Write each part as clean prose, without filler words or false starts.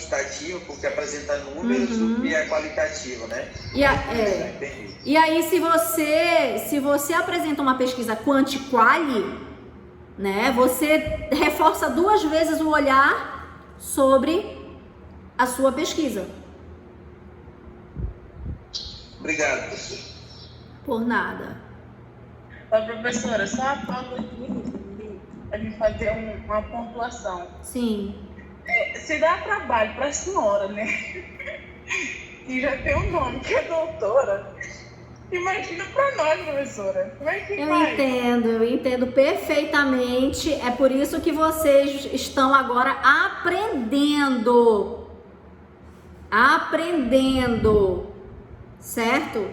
quantitativa, porque apresenta números, do que a qualitativa, né? E aí, se você apresenta uma pesquisa quanti-quali, né, você reforça 2 vezes o olhar sobre a sua pesquisa. Obrigado, professor. Por nada. Professora, só a pauta aqui, a gente fazer uma pontuação. Sim. Se dá trabalho para a senhora, né? E já tem um nome, que é doutora. Imagina para nós, professora. Como é que faz? Eu entendo perfeitamente. É por isso que vocês estão agora aprendendo. Certo?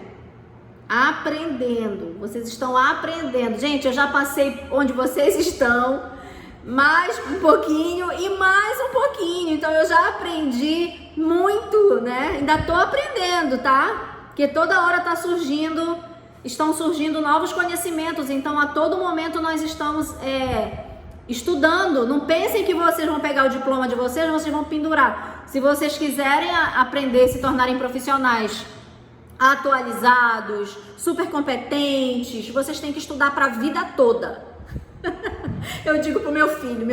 Aprendendo. Vocês estão aprendendo. Gente, eu já passei onde vocês estão, mais um pouquinho e mais um pouquinho. Então eu já aprendi muito, né? Ainda tô aprendendo, tá? Porque toda hora estão surgindo novos conhecimentos. Então a todo momento nós estamos estudando. Não pensem que vocês vão pegar o diploma de vocês vão pendurar. Se vocês quiserem aprender, se tornarem profissionais atualizados, super competentes, vocês têm que estudar para a vida toda. Eu digo pro meu filho,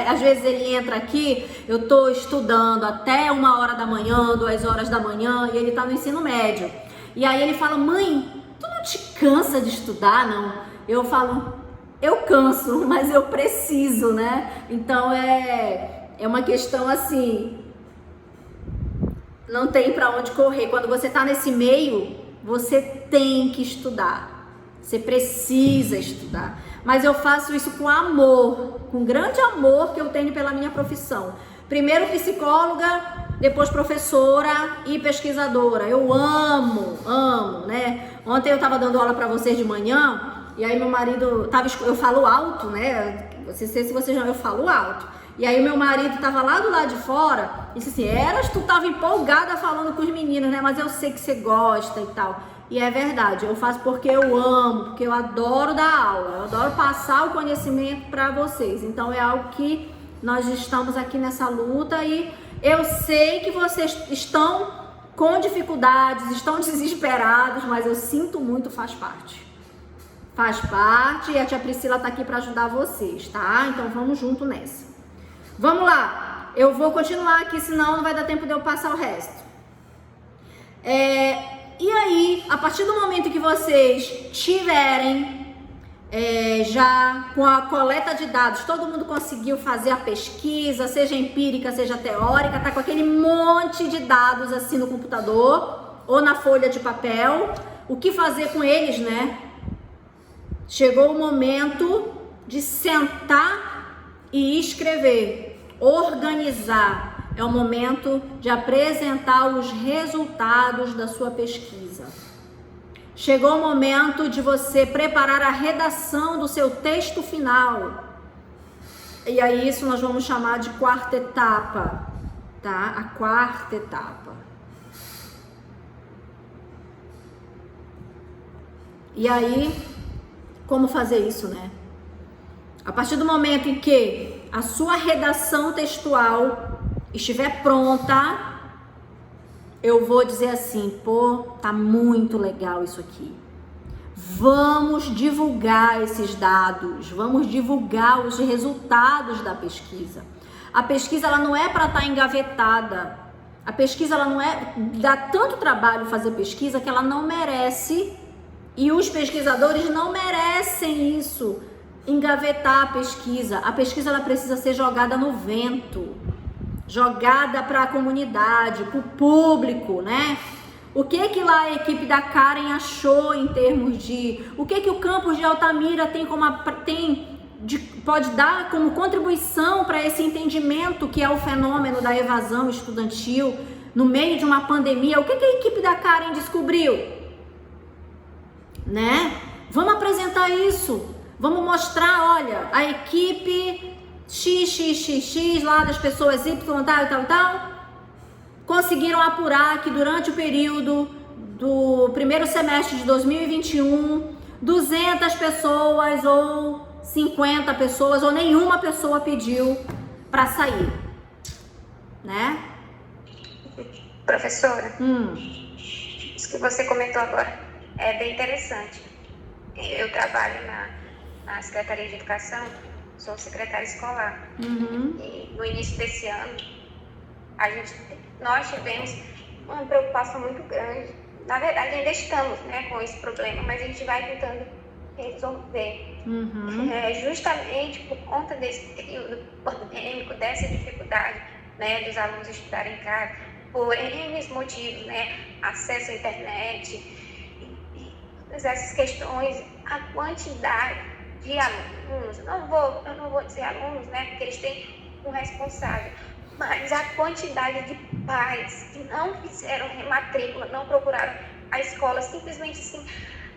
às vezes ele entra aqui, eu tô estudando até 1h da manhã, 2h da manhã, e ele tá no ensino médio. E aí ele fala: mãe, tu não te cansa de estudar, não? Eu falo: eu canso, mas eu preciso, né? Então é uma questão assim, não tem para onde correr. Quando você tá nesse meio, você tem que estudar, você precisa estudar. Mas eu faço isso com amor, com grande amor que eu tenho pela minha profissão. Primeiro psicóloga, depois professora e pesquisadora. Eu amo, né? Ontem eu estava dando aula para vocês de manhã, e aí meu marido eu falo alto, né? Se vocês não, eu falo alto. E aí meu marido estava lá do lado de fora e disse assim: tu estava empolgada falando com os meninos, né? Mas eu sei que você gosta e tal. E é verdade, eu faço porque eu amo, porque eu adoro dar aula, eu adoro passar o conhecimento para vocês. Então é algo que nós estamos aqui nessa luta e eu sei que vocês estão com dificuldades, estão desesperados, mas eu sinto muito, faz parte. Faz parte e a tia Priscila tá aqui para ajudar vocês, tá? Então vamos junto nessa. Vamos lá, eu vou continuar aqui, senão não vai dar tempo de eu passar o resto. E aí, a partir do momento que vocês tiverem já com a coleta de dados, todo mundo conseguiu fazer a pesquisa, seja empírica, seja teórica, tá com aquele monte de dados assim no computador ou na folha de papel, o que fazer com eles, né? Chegou o momento de sentar e escrever, organizar. É o momento de apresentar os resultados da sua pesquisa. Chegou o momento de você preparar a redação do seu texto final. E aí isso nós vamos chamar de 4ª etapa, tá? A 4ª etapa. E aí, como fazer isso, né? A partir do momento em que a sua redação textual estiver pronta, eu vou dizer assim: pô, tá muito legal isso aqui. Vamos divulgar esses dados, vamos divulgar os resultados da pesquisa. A pesquisa, ela não é para estar engavetada. A pesquisa, ela não é... Dá tanto trabalho fazer pesquisa que ela não merece, e os pesquisadores não merecem isso, engavetar a pesquisa. A pesquisa, ela precisa ser jogada no vento, jogada para a comunidade, para o público, né? O que lá a equipe da Karen achou em termos de... O que o campus de Altamira pode dar como contribuição para esse entendimento que é o fenômeno da evasão estudantil no meio de uma pandemia? O que a equipe da Karen descobriu? Né? Vamos apresentar isso. Vamos mostrar, olha, a equipe XXXX lá das pessoas Y, tal, conseguiram apurar que durante o período do primeiro semestre de 2021, 200 pessoas ou 50 pessoas ou nenhuma pessoa pediu para sair, né? Professora, isso que você comentou agora é bem interessante. Eu trabalho na Secretaria de Educação, sou secretária escolar. E no início desse ano, nós tivemos uma preocupação muito grande. Na verdade, ainda estamos, né, com esse problema, mas a gente vai tentando resolver. Justamente por conta desse período pandêmico, dessa dificuldade, né, dos alunos estudarem em casa, por N motivos, né, acesso à internet, e todas essas questões, a quantidade de alunos, eu não vou dizer alunos, né, porque eles têm um responsável, mas a quantidade de pais que não fizeram rematrícula, não procuraram a escola, simplesmente assim,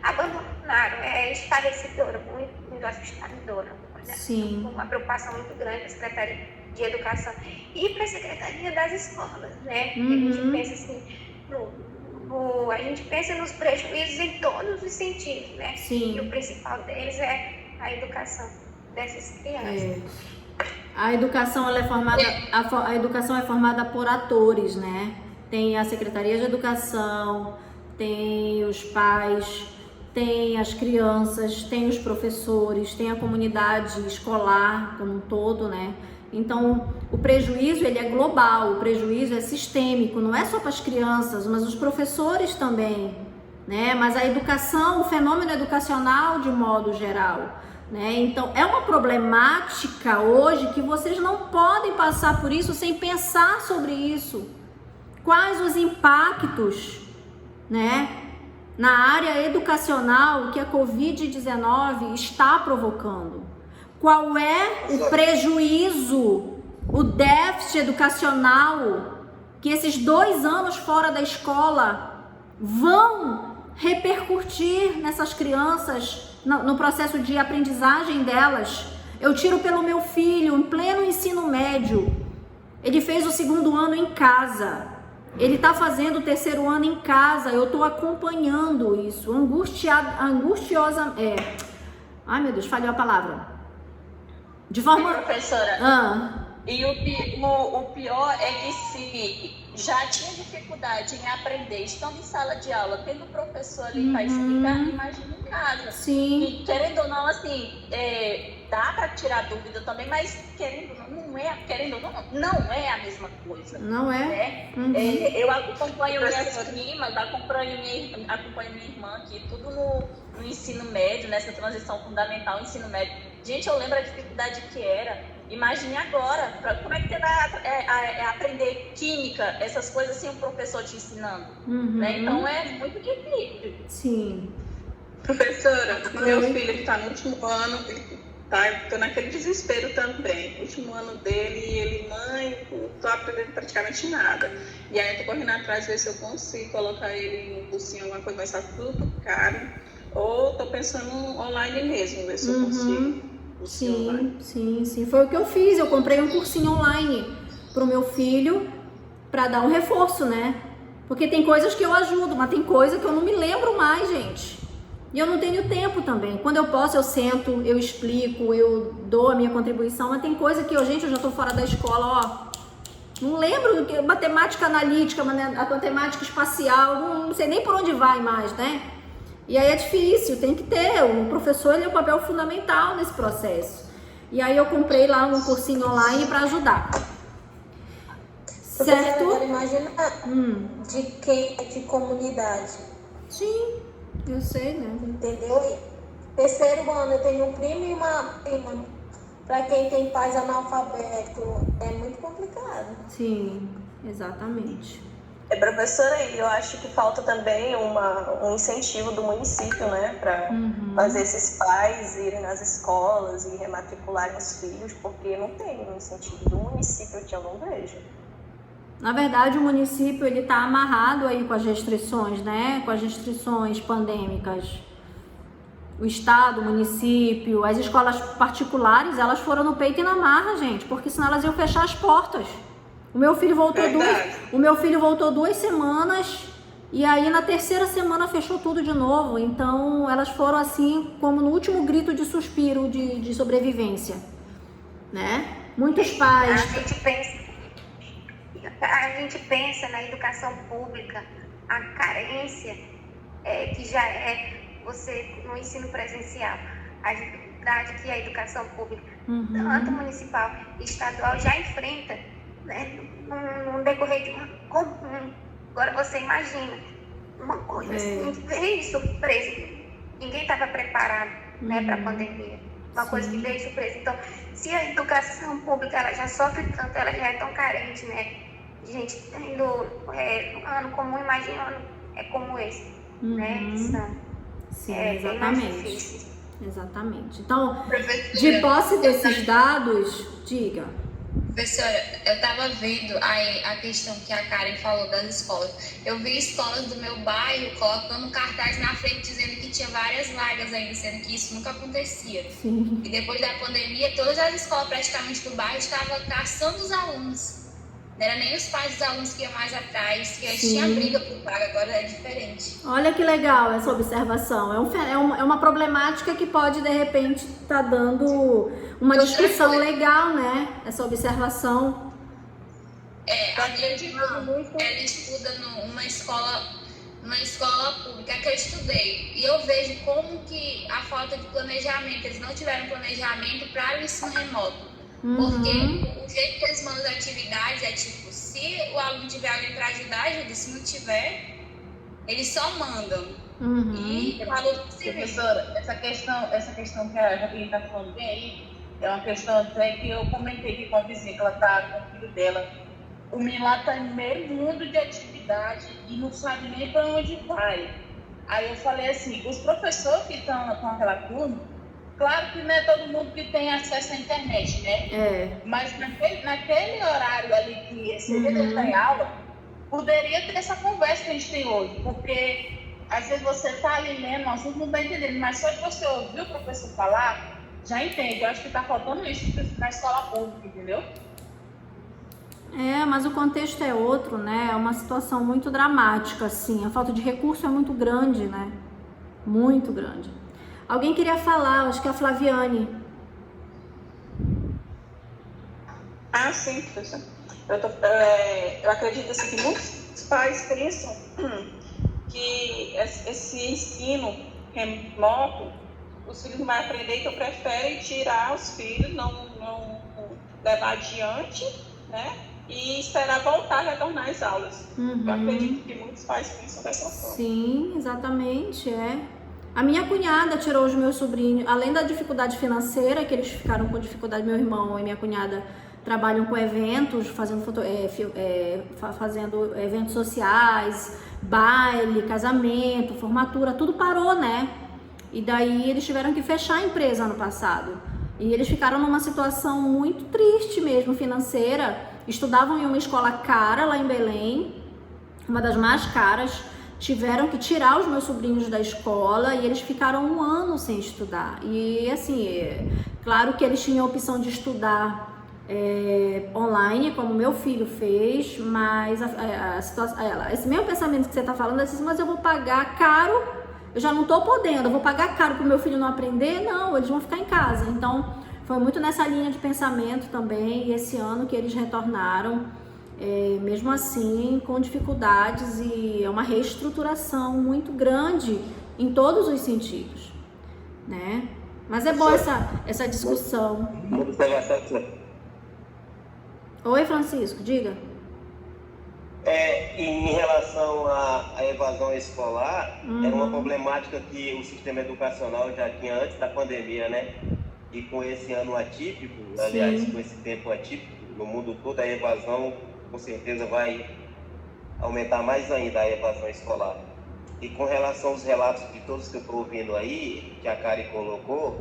abandonaram, é estarrecedora, muito assustadora. Sim. Uma preocupação muito grande da Secretaria de Educação e para a Secretaria das Escolas, né? A gente pensa assim, a gente pensa nos prejuízos em todos os sentidos, né? Sim. E o principal deles é a educação dessas crianças. A educação, ela é formada, a educação é formada por atores, né? Tem a Secretaria de Educação, tem os pais, tem as crianças, tem os professores, tem a comunidade escolar como um todo, né? Então, o prejuízo, ele é global, o prejuízo é sistêmico, não é só para as crianças, mas os professores também, né? Mas a educação, o fenômeno educacional de modo geral, né? Então, é uma problemática hoje que vocês não podem passar por isso sem pensar sobre isso. Quais os impactos, né, na área educacional que a Covid-19 está provocando? Qual é o prejuízo, o déficit educacional que esses 2 anos fora da escola vão repercutir nessas crianças, no processo de aprendizagem delas? Eu tiro pelo meu filho, em pleno ensino médio. Ele fez o 2º ano em casa. Ele está fazendo o 3º ano em casa. Eu estou acompanhando isso. Angustiosa. Ai, meu Deus, falhou a palavra. De forma... Professora, e o pior é que se já tinha dificuldade em aprender, estando em sala de aula, tendo o professor ali para explicar, imagina em casa. Sim. E querendo ou não, assim, dá para tirar dúvida também, mas querendo ou não, não é a mesma coisa. Não é? Né? Eu acompanho minhas primas, acompanho minha irmã aqui, tudo no ensino médio, nessa transição fundamental, ensino médio. Gente, eu lembro a dificuldade que era. Imagine agora, como é que você vai aprender química, essas coisas sem um professor te ensinando? Né? Então é muito difícil. Sim. Professora, meu filho está no último ano, tô naquele desespero também. Último ano dele, e ele, mãe, não tô aprendendo praticamente nada. E aí eu tô correndo atrás, ver se eu consigo colocar ele em um cursinho, alguma coisa, mas tá tudo caro. Ou tô pensando online mesmo, ver se eu consigo. Sim. Foi o que eu fiz. Eu comprei um cursinho online pro meu filho para dar um reforço, né? Porque tem coisas que eu ajudo, mas tem coisa que eu não me lembro mais, gente. E eu não tenho tempo também. Quando eu posso, eu sento, eu explico, eu dou a minha contribuição, mas tem coisa que eu já tô fora da escola, ó. Não lembro, matemática analítica, a matemática espacial, não sei nem por onde vai mais, né? E aí é difícil, tem que ter, o professor, ele é um papel fundamental nesse processo. E aí eu comprei lá um cursinho online para ajudar. Certo? Agora imagina de quem é de comunidade. Sim, eu sei, né? Entendeu? E 3º ano, eu tenho um primo e uma prima. Para quem tem pais analfabetos, é muito complicado. Sim, exatamente. Professora, eu acho que falta também um incentivo do município, né, para fazer esses pais irem nas escolas e rematricularem os filhos, porque não tem um incentivo do município que eu não vejo. Na verdade, o município, ele tá amarrado aí com as restrições, né, com as restrições pandêmicas. O estado, o município, as escolas particulares, elas foram no peito e na marra, gente, porque senão elas iam fechar as portas. O meu filho voltou 2 semanas e aí na 3ª semana fechou tudo de novo. Então elas foram assim como no último grito de suspiro de sobrevivência, né? Muitos pais. a gente pensa na educação pública, a carência que já é você no ensino presencial, a dificuldade que a educação pública, tanto municipal e estadual, já enfrenta, né, no decorrer de uma comum. Agora você imagina uma coisa assim, que veio de surpresa, ninguém estava preparado, né, para a pandemia. Uma coisa que veio de surpresa. Então, se a educação pública ela já sofre tanto, ela já é tão carente, né? Gente tendo um ano comum, imagina um ano como esse, né? Sim, bem mais exatamente. difícil. Exatamente. Então, Professora, de posse desses dados, diga. Professora, eu estava vendo a questão que a Karen falou das escolas. Eu vi escolas do meu bairro colocando cartaz na frente dizendo que tinha várias vagas ainda, sendo que isso nunca acontecia. Sim. E depois da pandemia, todas as escolas praticamente do bairro estavam caçando os alunos. Não era nem os pais dos alunos que iam mais atrás, que tinha briga por vaga, agora é diferente. Olha que legal essa observação. É uma problemática que pode, de repente, estar dando uma discussão legal, né? Essa observação. A minha irmã, ela estuda numa escola pública que eu estudei. E eu vejo como que a falta de planejamento, eles não tiveram planejamento para o ensino remoto. Porque o jeito que eles mandam as atividades é tipo, se o aluno tiver alguém para ajudar, ajuda. Se não tiver, eles só mandam. E o aluno se vê. Professora, essa questão que a Jaqueline está falando bem aí, é uma questão até que eu comentei aqui com a vizinha, que ela está com o filho dela. O menino lá está em meio mundo de atividade e não sabe nem para onde vai. Aí eu falei assim, os professores que estão com aquela turma, claro que não é todo mundo que tem acesso à internet, né? Mas naquele horário ali que seria dentro da aula, poderia ter essa conversa que a gente tem hoje, porque às vezes você está ali lendo, nós não está entendendo, mas só de você ouvir o professor falar, já entende. Eu acho que está faltando isso na escola pública, entendeu? Mas o contexto é outro, né? É uma situação muito dramática, assim. A falta de recurso é muito grande, né? Muito grande. Alguém queria falar, acho que é a Flaviane. Sim, professor. Eu acredito assim, que muitos pais pensam que esse ensino remoto, os filhos não vão aprender, então preferem tirar os filhos, não levar adiante, né? E esperar voltar a retornar às aulas. Eu acredito que muitos pais pensam dessa forma. Sim, exatamente, A minha cunhada tirou os meus sobrinhos, além da dificuldade financeira, que eles ficaram com dificuldade, meu irmão e minha cunhada trabalham com eventos, fazendo eventos sociais, baile, casamento, formatura, tudo parou, né? E daí eles tiveram que fechar a empresa ano passado. E eles ficaram numa situação muito triste mesmo, financeira. Estudavam em uma escola cara lá em Belém, uma das mais caras. Tiveram que tirar os meus sobrinhos da escola e eles ficaram 1 ano sem estudar. E assim, claro que eles tinham a opção de estudar online, como meu filho fez, mas a situação, esse mesmo pensamento que você está falando, é assim, mas eu vou pagar caro, eu já não estou podendo, eu vou pagar caro para o meu filho não aprender? Não, eles vão ficar em casa. Então, foi muito nessa linha de pensamento também, e esse ano que eles retornaram, mesmo assim, com dificuldades, e é uma reestruturação muito grande em todos os sentidos, né? Mas é bom essa discussão. Oi, Francisco, diga. Em relação à evasão escolar, era uma problemática que o sistema educacional já tinha antes da pandemia, né? E com esse ano atípico, aliás, com esse tempo atípico, no mundo todo, a evasão com certeza vai aumentar mais ainda a evasão escolar. E com relação aos relatos de todos que eu estou ouvindo aí, que a Karen colocou,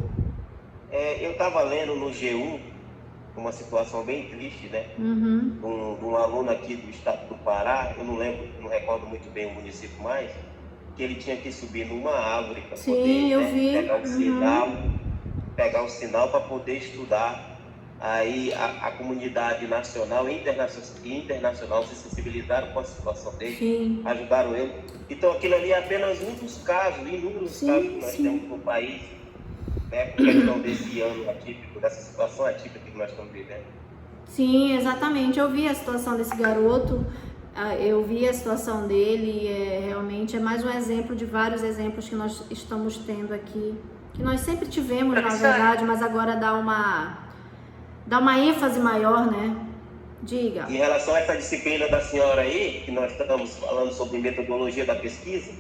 eu estava lendo no G1 uma situação bem triste, né? De um aluno aqui do estado do Pará, eu não recordo muito bem o município mais, que ele tinha que subir numa árvore para poder pegar o sinal para poder estudar. Aí a comunidade nacional e internacional se sensibilizaram com a situação dele, ajudaram ele. Então aquilo ali é apenas um dos casos, inúmeros casos que nós temos no país, né, com questão desse ano atípico, dessa situação atípica que nós estamos vivendo. Sim, exatamente. Eu vi a situação desse garoto, eu vi a situação dele e realmente é mais um exemplo de vários exemplos que nós estamos tendo aqui, que nós sempre tivemos, na verdade, mas agora dá uma ênfase maior, né? Diga. Em relação a essa disciplina da senhora aí, que nós estamos falando sobre metodologia da pesquisa,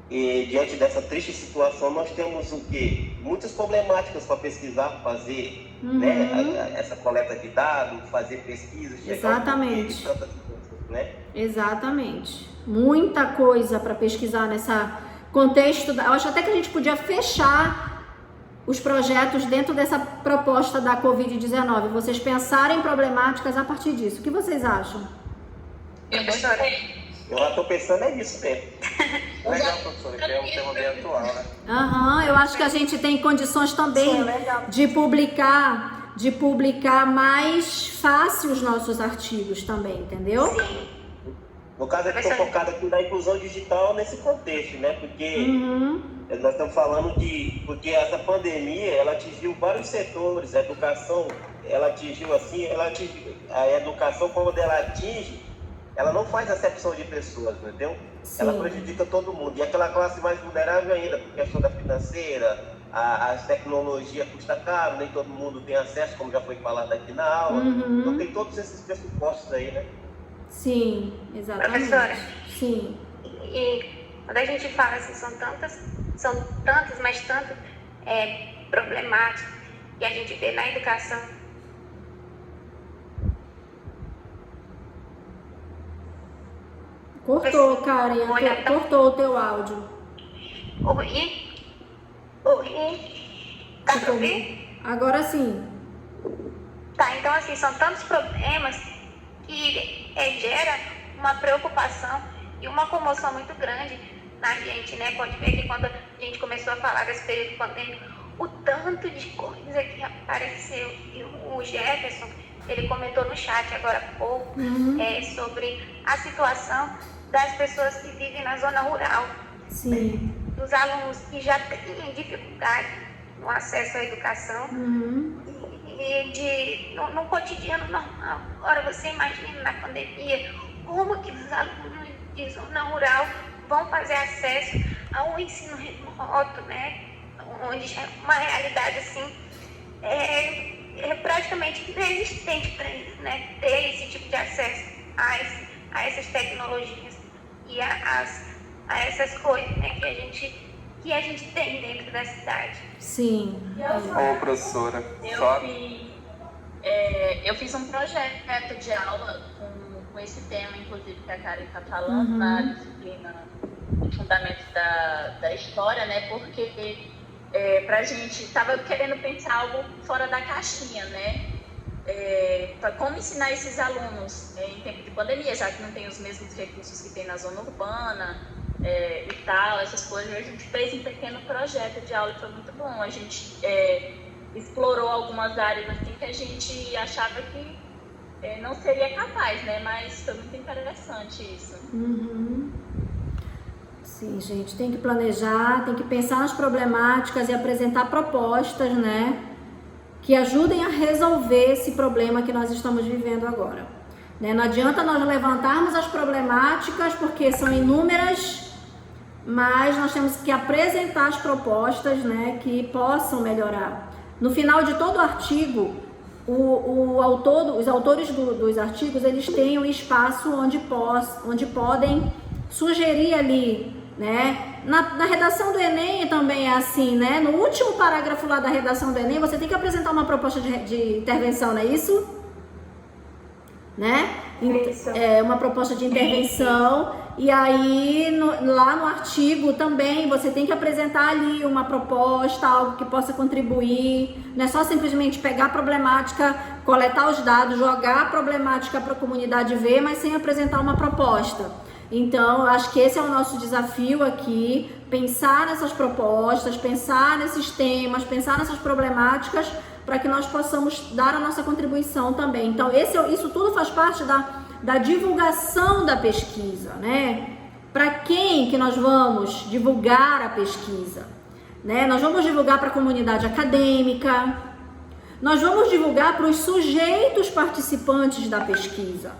e diante dessa triste situação, nós temos o quê? Muitas problemáticas para pesquisar, fazer né? Essa coleta de dados, fazer pesquisas, exatamente. Tantas coisas, né? Exatamente. Muita coisa para pesquisar nessa contexto. Eu acho até que a gente podia fechar os projetos dentro dessa proposta da Covid-19. Vocês pensarem em problemáticas a partir disso. O que vocês acham? Eu gostei. Eu já estou pensando é nisso mesmo. Legal, professora, que é um tema bem atual, né? Eu acho que a gente tem condições também de publicar mais fácil os nossos artigos também, entendeu? Sim. No caso, eu estou focado aqui na inclusão digital nesse contexto, né? Porque nós estamos falando porque essa pandemia, ela atingiu vários setores. A educação, ela atingiu, a educação, quando ela atinge, ela não faz acepção de pessoas, entendeu? Sim. Ela prejudica todo mundo. E aquela classe mais vulnerável ainda, por questão da financeira, as tecnologias custam caro, nem todo mundo tem acesso, como já foi falado aqui na aula. Então tem todos esses pressupostos aí, né? Sim, exatamente. Professora, sim. E quando a gente fala assim, são tantas, mas tantas problemáticas que a gente vê na educação. Cortou, Karen, cortou o teu áudio. Oi? Tá pra ouvir? Agora sim. Tá, então assim, são tantos problemas que gera uma preocupação e uma comoção muito grande na gente, né? Pode ver que quando a gente começou a falar desse período pandêmico, o tanto de coisa que apareceu, e o Jefferson, ele comentou no chat agora há pouco, sobre a situação das pessoas que vivem na zona rural. Sim. Dos alunos que já têm dificuldade no acesso à educação e no cotidiano normal. Agora você imagina na pandemia como que os alunos de zona rural vão fazer acesso ao ensino remoto, né? Onde é uma realidade assim praticamente inexistente para eles, né? Ter esse tipo de acesso a essas tecnologias e a essas coisas, né, que a gente tem dentro da cidade. Sim. Ô, professora, eu fiz um projeto de aula com esse tema, inclusive, que a Karen está falando, na disciplina de fundamentos da história, né? Porque pra gente estava querendo pensar algo fora da caixinha, né? Para como ensinar esses alunos em tempo de pandemia, já que não tem os mesmos recursos que tem na zona urbana e tal, essas coisas. A gente fez um pequeno projeto de aula e foi muito bom. A gente explorou algumas áreas assim que a gente achava que não seria capaz, né? Mas foi muito interessante isso. Sim, gente, tem que planejar, tem que pensar nas problemáticas e apresentar propostas, né? Que ajudem a resolver esse problema que nós estamos vivendo agora. Né? Não adianta nós levantarmos as problemáticas, porque são inúmeras, mas nós temos que apresentar as propostas, né, que possam melhorar. No final de todo o artigo, os autores dos artigos, eles têm um espaço onde podem sugerir ali, né? Na redação do Enem também é assim, né? No último parágrafo lá da redação do Enem, você tem que apresentar uma proposta de intervenção, não é isso? Né? Uma proposta de intervenção. E aí, lá no artigo também, você tem que apresentar ali uma proposta, algo que possa contribuir. Não é só simplesmente pegar a problemática, coletar os dados, jogar a problemática para a comunidade ver, mas sem apresentar uma proposta. Então, eu acho que esse é o nosso desafio aqui, pensar nessas propostas, pensar nesses temas, pensar nessas problemáticas, para que nós possamos dar a nossa contribuição também. Então, isso tudo faz parte da divulgação da pesquisa, né? Para quem que nós vamos divulgar a pesquisa? Né? Nós vamos divulgar para a comunidade acadêmica, Nós vamos divulgar para os sujeitos participantes da pesquisa,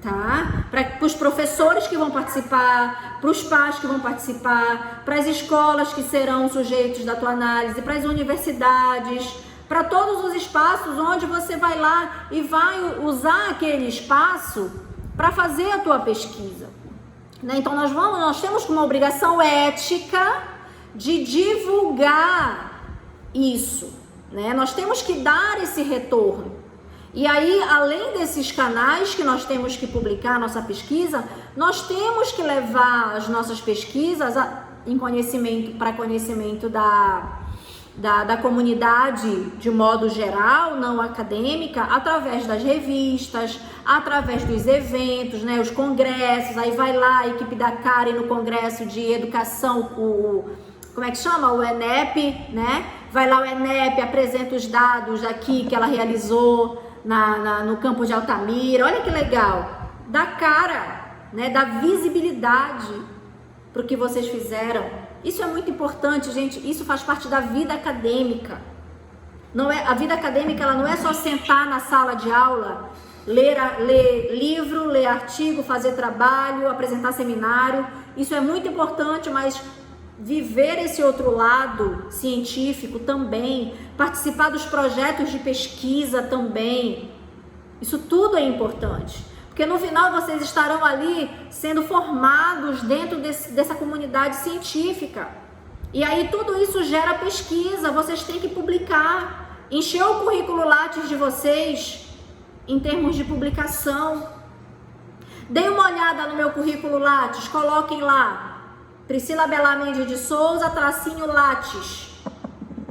tá? Para os professores que vão participar, para os pais que vão participar, para as escolas que serão sujeitos da tua análise, para as universidades, para todos os espaços onde você vai lá e vai usar aquele espaço para fazer a tua pesquisa, né? Então nós temos uma obrigação ética de divulgar isso, né? Nós temos que dar esse retorno. E aí, além desses canais que nós temos que publicar a nossa pesquisa, nós temos que levar as nossas pesquisas para conhecimento da comunidade de modo geral, não acadêmica, através das revistas, através dos eventos, né, os congressos. Aí vai lá a equipe da Karen no congresso de educação, como é que chama? O ENEP, né? Vai lá o ENEP, apresenta os dados aqui que ela realizou no campo de Altamira. Olha que legal, dá cara, né, dá visibilidade para o que vocês fizeram. Isso é muito importante, gente. Isso faz parte da vida acadêmica. Não é, a vida acadêmica ela não é só sentar na sala de aula, ler livro, ler artigo, fazer trabalho, apresentar seminário. Isso é muito importante, mas viver esse outro lado científico também, participar dos projetos de pesquisa também, isso tudo é importante, porque no final vocês estarão ali sendo formados dentro dessa comunidade científica, e aí tudo isso gera pesquisa, vocês têm que publicar, encher o currículo Lattes de vocês em termos de publicação. Deem uma olhada no meu currículo Lattes, coloquem lá Priscila Belamendi de Souza, _Lattes.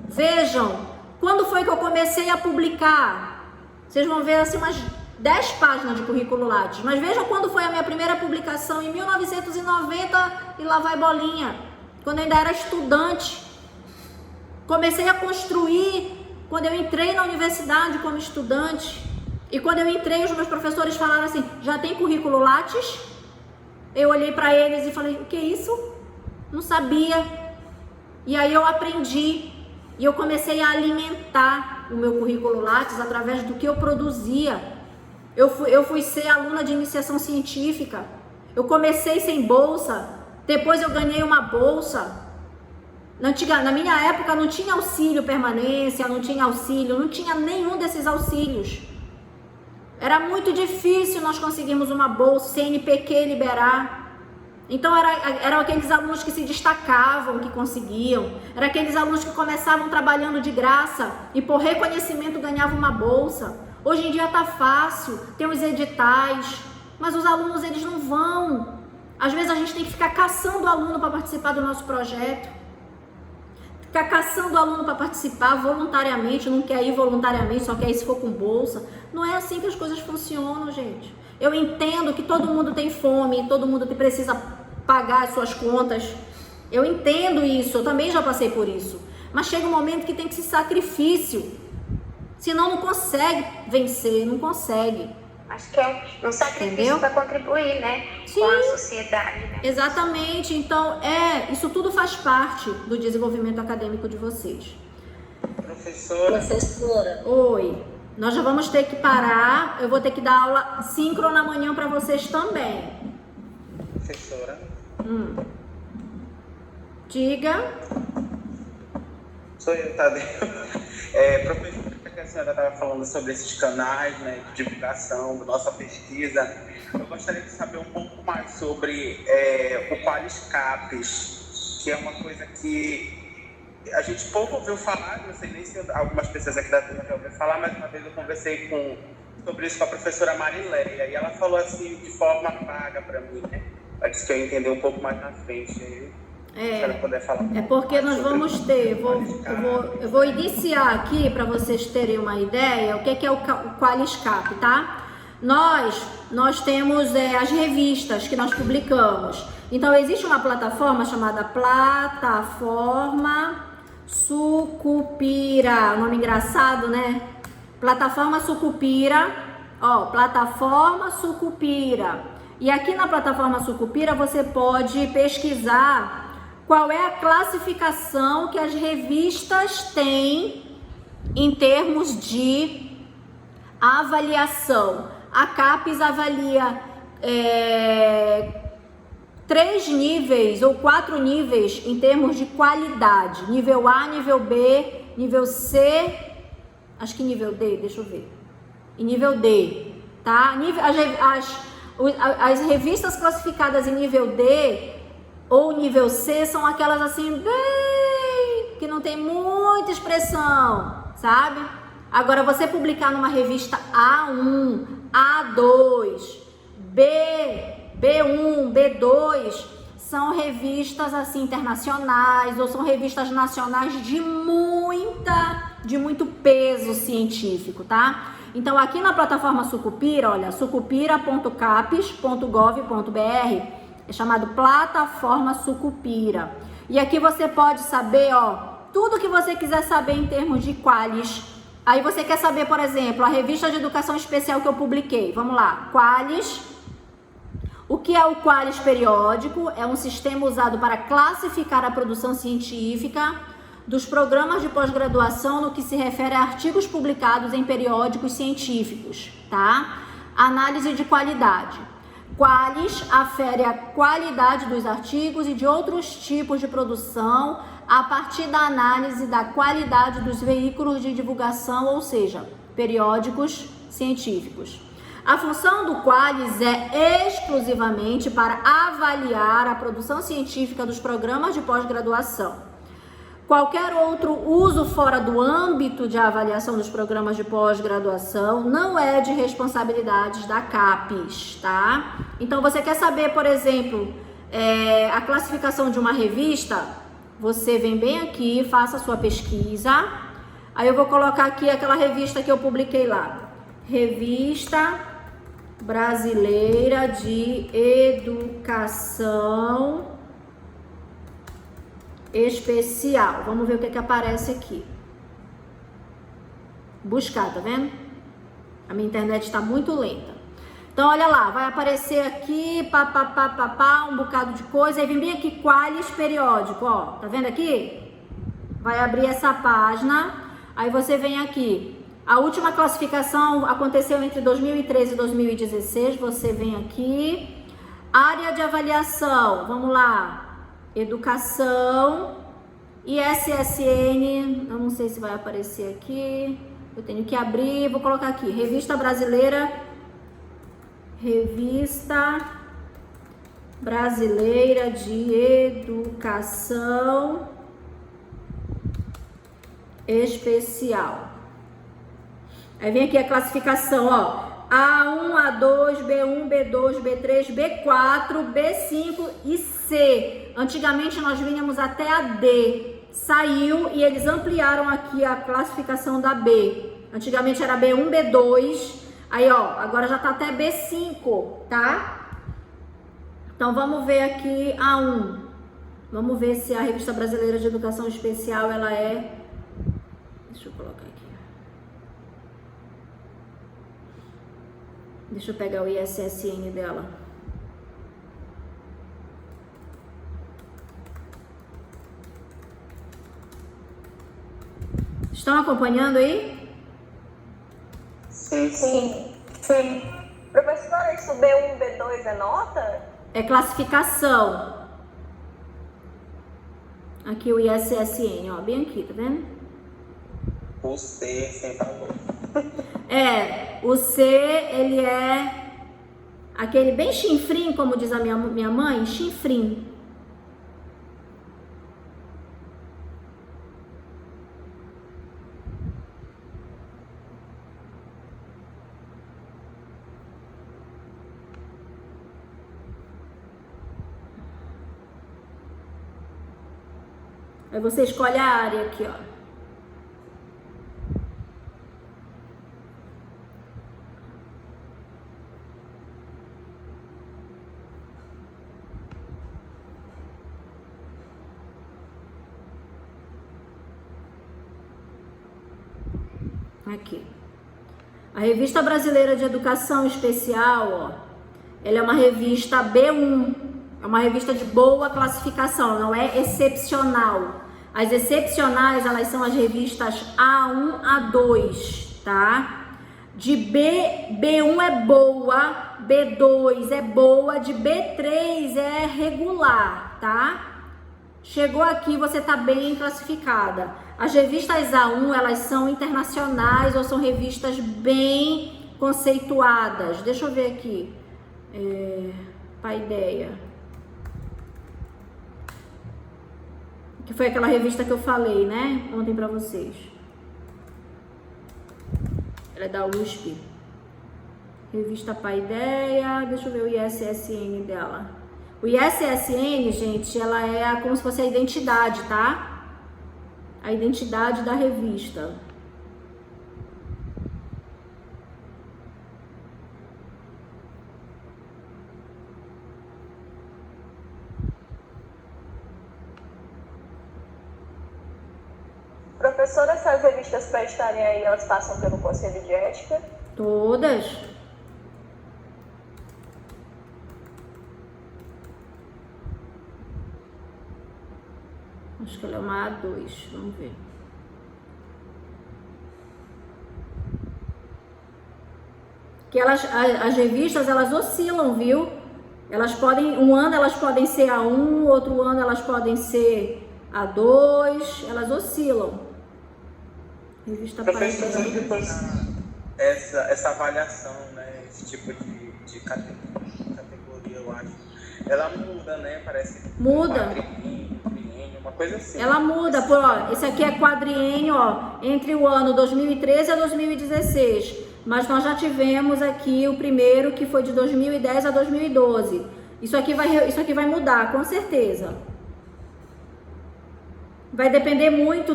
Vejam, quando foi que eu comecei a publicar? Vocês vão ver assim umas 10 páginas de currículo Lattes. Mas vejam quando foi a minha primeira publicação, em 1990, e lá vai bolinha. Quando eu ainda era estudante. Comecei a construir quando eu entrei na universidade como estudante. E quando eu entrei, os meus professores falaram assim, já tem currículo Lattes? Eu olhei para eles e falei, o que é isso? Não sabia. E aí eu aprendi e eu comecei a alimentar o meu currículo Lattes através do que eu produzia. Eu fui ser aluna de iniciação científica. Eu comecei sem bolsa, depois eu ganhei uma bolsa. Na minha época não tinha auxílio permanência, não tinha nenhum desses auxílios. Era muito difícil nós conseguirmos uma bolsa, CNPq liberar. Então eram aqueles alunos que se destacavam, que conseguiam. Eram aqueles alunos que começavam trabalhando de graça e por reconhecimento ganhavam uma bolsa. Hoje em dia tá fácil, tem os editais, mas os alunos eles não vão. Às vezes a gente tem que ficar caçando o aluno para participar do nosso projeto. Ficar caçando o aluno para participar voluntariamente, não quer ir voluntariamente, só quer ir se for com bolsa. Não é assim que as coisas funcionam, gente. Eu entendo que todo mundo tem fome, todo mundo precisa pagar as suas contas. Eu entendo isso, eu também já passei por isso. Mas chega um momento que tem que ser sacrifício. Senão não consegue vencer, não consegue. Acho que é um sacrifício para contribuir, né? Sim, com a sociedade. Né? Exatamente. Então, isso tudo faz parte do desenvolvimento acadêmico de vocês. Professora. Oi. Nós já vamos ter que parar. Eu vou ter que dar aula síncrona amanhã para vocês também. Professora. Diga. Sou eu, Tadeu. Professora, a senhora estava falando sobre esses canais, né, de divulgação da nossa pesquisa. Eu gostaria de saber um pouco mais sobre o Qualiscapes, que é uma coisa que a gente pouco ouviu falar, não sei nem se algumas pessoas aqui da turma já ouviram falar, mas uma vez eu conversei sobre isso com a professora Marileia, e ela falou assim de forma vaga para mim, né? Ela disse que eu ia entender um pouco mais na frente. Poder falar porque nós vamos ter, eu vou iniciar aqui para vocês terem uma ideia o que é o Qualiscap, tá? Nós temos as revistas que nós publicamos. Então existe uma plataforma chamada Plataforma Sucupira, nome engraçado, né? Plataforma Sucupira, Plataforma Sucupira. E aqui na Plataforma Sucupira você pode pesquisar qual é a classificação que as revistas têm em termos de avaliação. A CAPES avalia 3 níveis ou 4 níveis em termos de qualidade. Nível A, nível B, nível C, acho que nível D, deixa eu ver. E nível D, tá? As revistas classificadas em nível D ou nível C são aquelas assim, bem, que não tem muita expressão, sabe? Agora, você publicar numa revista A1, A2, B1, B2, são revistas assim internacionais ou são revistas nacionais de muito peso científico, tá? Então, aqui na plataforma Sucupira, olha, sucupira.capes.gov.br, é chamado Plataforma Sucupira. E aqui você pode saber, ó, tudo que você quiser saber em termos de qualis. Aí você quer saber, por exemplo, a revista de educação especial que eu publiquei. Vamos lá, qualis. O que é o qualis periódico? É um sistema usado para classificar a produção científica dos programas de pós-graduação no que se refere a artigos publicados em periódicos científicos, tá? Análise de qualidade. Qualis afere a qualidade dos artigos e de outros tipos de produção a partir da análise da qualidade dos veículos de divulgação, ou seja, periódicos científicos. A função do qualis é exclusivamente para avaliar a produção científica dos programas de pós-graduação. Qualquer outro uso fora do âmbito de avaliação dos programas de pós-graduação não é de responsabilidade da CAPES, tá? Então, você quer saber, por exemplo, a classificação de uma revista? Você vem bem aqui, faça a sua pesquisa. Aí eu vou colocar aqui aquela revista que eu publiquei lá. Revista Brasileira de Educação Especial. Vamos ver o que aparece aqui. Buscar, tá vendo? A minha internet está muito lenta. Então, olha lá, vai aparecer aqui, um bocado de coisa. Aí vem bem aqui, qualis periódico, ó. Tá vendo aqui? Vai abrir essa página. Aí você vem aqui. A última classificação aconteceu entre 2013 e 2016. Você vem aqui. Área de avaliação, vamos lá. Educação. E SSN, eu não sei se vai aparecer aqui. Eu tenho que abrir, vou colocar aqui. Revista Brasileira de Educação Especial. Aí vem aqui a classificação, ó. A1, A2, B1, B2, B3, B4, B5 e C. Antigamente nós vínhamos até a D. Saiu e eles ampliaram aqui a classificação da B. Antigamente era B1, B2. Aí, ó, agora já tá até B5, tá? Então, vamos ver aqui A1. Vamos ver se a Revista Brasileira de Educação Especial, ela é... Deixa eu colocar aqui. Deixa eu pegar o ISSN dela. Estão acompanhando aí? Sim. Professora, isso B1, B2 é nota? É classificação. Aqui o ISSN, ó, bem aqui, tá vendo? O C sem valor. O C, ele é aquele bem chinfrim, como diz a minha mãe, chinfrim. Aí você escolhe a área aqui, ó. Aqui. A Revista Brasileira de Educação Especial, ó, ela é uma revista B1. É uma revista de boa classificação, não é excepcional. As excepcionais, elas são as revistas A1 a 2, tá? De B1 é boa, B2 é boa, de B3 é regular, tá? Chegou aqui, você tá bem classificada. As revistas A1, elas são internacionais ou são revistas bem conceituadas. Deixa eu ver aqui. Paideia. Que foi aquela revista que eu falei, né? Ontem pra vocês. Ela é da USP. Revista Paideia. Deixa eu ver o ISSN dela. O ISSN, gente, ela é como se fosse a identidade, tá? A identidade da revista. Professora, essas revistas para estarem aí, elas passam pelo Conselho de Ética? Todas. Acho que ela é uma A2, vamos ver. Que as revistas, elas oscilam, viu? Elas podem, um ano elas podem ser A1, outro ano elas podem ser A2, elas oscilam. Revista Professor, depois essa avaliação, né? Esse tipo de categoria, eu acho. Ela muda, né? Parece muda. Triênio, uma coisa assim. Ela muda, ó. Esse aqui é quadriênio, ó, entre o ano 2013 a 2016. Mas nós já tivemos aqui o primeiro que foi de 2010 a 2012. Isso aqui vai mudar, com certeza. Vai depender muito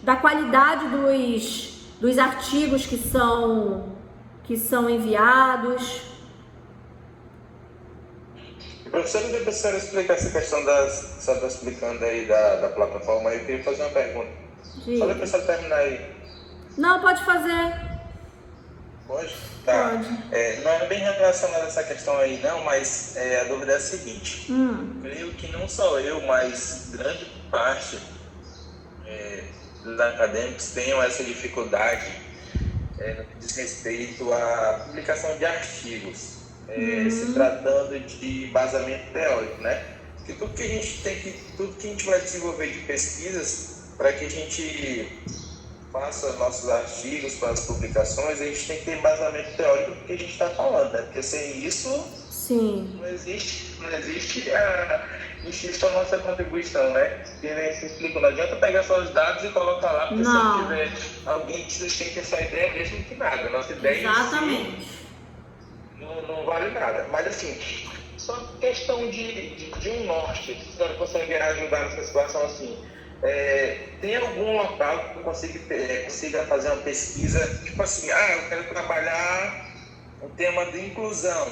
da qualidade dos artigos que são enviados. Professora, depois a senhora explicar essa questão a senhora está explicando aí da plataforma, eu queria fazer uma pergunta. Sim. Só depois a terminar aí. Não, pode fazer. Pode? Tá. Pode. Não é bem relacionada a essa questão aí não, mas a dúvida é a seguinte. Creio que não só eu, mas grande parte dos acadêmicos tenham essa dificuldade no que diz respeito à publicação de artigos, se tratando de embasamento teórico, né? Porque tudo que a gente vai desenvolver de pesquisas, para que a gente faça nossos artigos, para as publicações, a gente tem que ter embasamento teórico do que a gente está falando, né? Porque sem isso, sim, não existe a nossa contribuição, né? E nem se explica, não adianta pegar só os dados e colocar lá, porque se não tiver alguém que sustente essa ideia, mesmo que nada. Nossa ideia exatamente. Em si não vale nada. Mas assim, só questão de um norte, se a senhora consegue ajudar nessa situação assim. Tem algum local que eu consiga fazer uma pesquisa, tipo assim, eu quero trabalhar o tema de inclusão.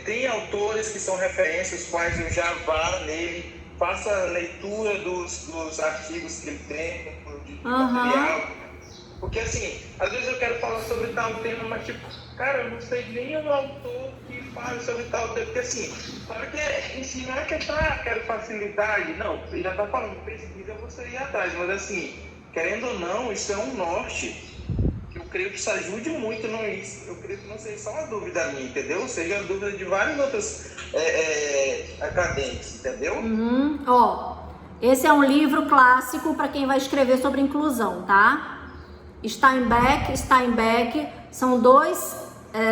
Tem autores que são referências, os quais eu já vá nele, faça a leitura dos artigos que ele tem, de material. Porque assim, às vezes eu quero falar sobre tal tema, mas tipo, cara, eu não sei nenhum autor que fale sobre tal tema, porque assim, para que ensinar a questão, quero facilidade, não, você já está falando, pesquisa, você ir atrás, mas assim, querendo ou não, isso é um norte. Eu creio que isso ajude muito, eu creio que não seja só uma dúvida minha, entendeu? Seja a dúvida de vários outros acadêmicos, entendeu? Esse é um livro clássico para quem vai escrever sobre inclusão, tá? Steinbeck são dois,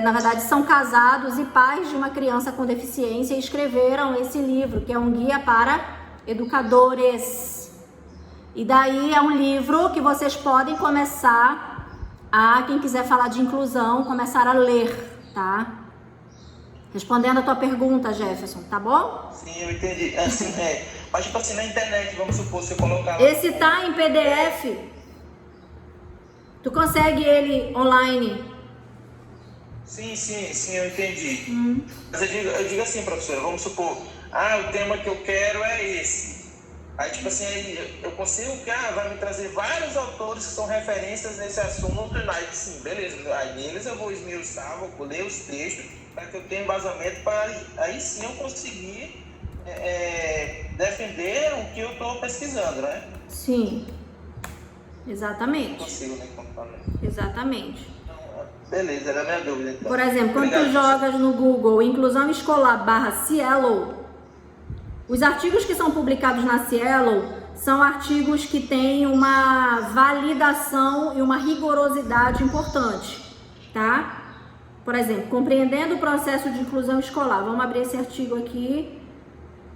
na verdade são casados e pais de uma criança com deficiência e escreveram esse livro, que é um guia para educadores. E daí é um livro que vocês podem começar quem quiser falar de inclusão, começar a ler, tá? Respondendo a tua pergunta, Jefferson, tá bom? Sim, eu entendi. Assim, mas tipo assim, na internet, vamos supor, você colocar lá... Esse tá em PDF. Tu consegue ele online? Sim, eu entendi. Mas eu digo assim, professora, vamos supor, o tema que eu quero é esse. Aí, tipo assim, eu consigo que vai me trazer vários autores que são referências nesse assunto, aí sim, beleza. Aí neles eu vou esmiuçar, vou ler os textos, para que eu tenha embasamento, para aí sim eu conseguir defender o que eu estou pesquisando, né? Sim. Exatamente. Não consigo nem contar. Exatamente. Beleza, era a minha dúvida. Então. Por exemplo, quando tu jogas no Google Inclusão Escolar /Cielo, os artigos que são publicados na Cielo são artigos que têm uma validação e uma rigorosidade importante, tá? Por exemplo, compreendendo o processo de inclusão escolar. Vamos abrir esse artigo aqui,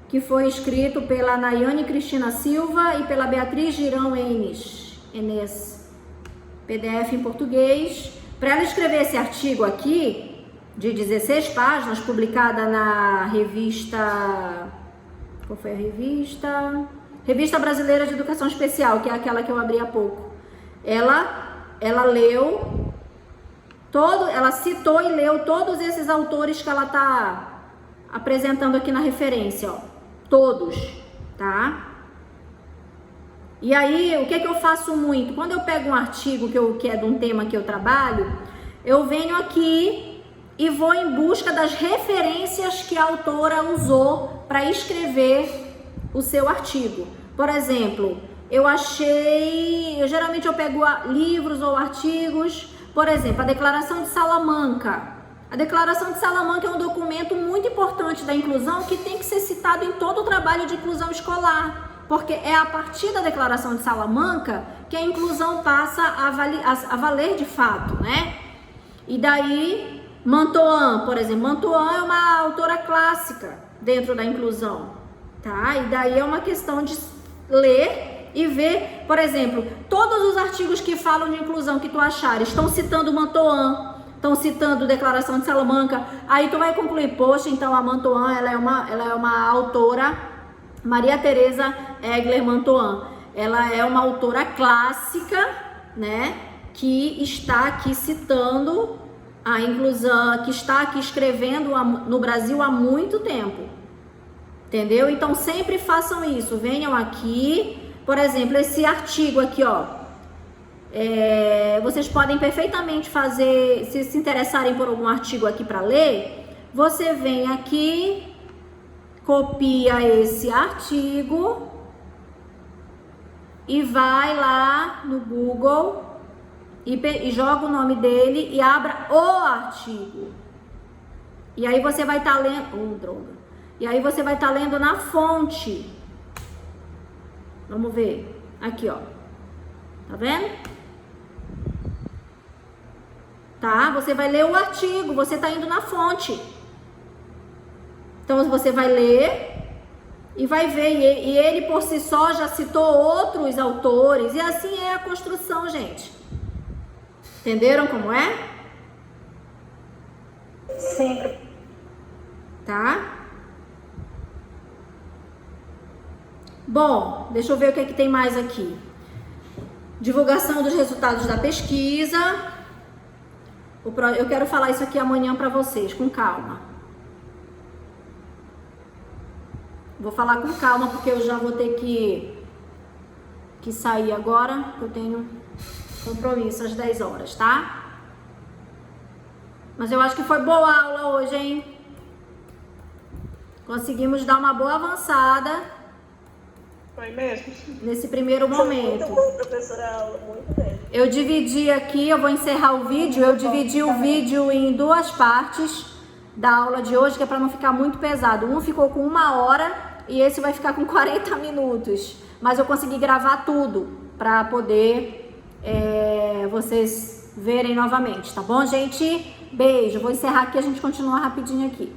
que foi escrito pela Nayane Cristina Silva e pela Beatriz Girão Enes, PDF em português. Para ela escrever esse artigo aqui, de 16 páginas, publicada na revista... Qual foi a revista? Revista Brasileira de Educação Especial, que é aquela que eu abri há pouco. Ela leu ela citou e leu todos esses autores que ela está apresentando aqui na referência, ó. Todos, tá? E aí, o que eu faço muito? Quando eu pego um artigo que é de um tema que eu trabalho, eu venho aqui e vou em busca das referências que a autora usou para escrever o seu artigo. Por exemplo, geralmente eu pego livros ou artigos, por exemplo, a Declaração de Salamanca. A Declaração de Salamanca é um documento muito importante da inclusão que tem que ser citado em todo o trabalho de inclusão escolar, porque é a partir da Declaração de Salamanca que a inclusão passa a valer de fato, né? E daí, Mantoan, por exemplo, Mantoan é uma autora clássica dentro da inclusão, tá? E daí é uma questão de ler e ver, por exemplo, todos os artigos que falam de inclusão que tu achar estão citando Mantoan, estão citando Declaração de Salamanca, aí tu vai concluir, poxa, então a Mantoan, ela é uma autora, Maria Teresa Egler Mantoan, ela é uma autora clássica, né, que está aqui citando a inclusão, que está aqui escrevendo no Brasil há muito tempo, entendeu? Então sempre façam isso, venham aqui, por exemplo, esse artigo aqui, ó, vocês podem perfeitamente fazer, se interessarem por algum artigo aqui para ler, você vem aqui, copia esse artigo e vai lá no Google e joga o nome dele e abra o artigo. E aí você vai estar lendo, E aí você vai estar lendo na fonte. Vamos ver. Aqui, ó. Tá vendo? Tá? Você vai ler o artigo, você está indo na fonte. Então você vai ler e vai ver. E ele por si só já citou outros autores. E assim é a construção, gente. Entenderam como é? Sim. Tá? Bom, deixa eu ver o que é que tem mais aqui. Divulgação dos resultados da pesquisa. Eu quero falar isso aqui amanhã para vocês, com calma. Vou falar com calma, porque eu já vou ter que sair agora, que eu tenho compromisso às 10 horas, tá? Mas eu acho que foi boa a aula hoje, hein? Conseguimos dar uma boa avançada. Foi mesmo? Nesse primeiro momento. Muito bom, professora, a aula, muito bem. Eu dividi aqui, eu vou encerrar o vídeo, eu dividi o vídeo em 2 partes da aula de hoje, que é para não ficar muito pesado. Um ficou com 1 hora e esse vai ficar com 40 minutos. Mas eu consegui gravar tudo para poder vocês verem novamente, tá bom, gente? Beijo, vou encerrar aqui, a gente continua rapidinho aqui.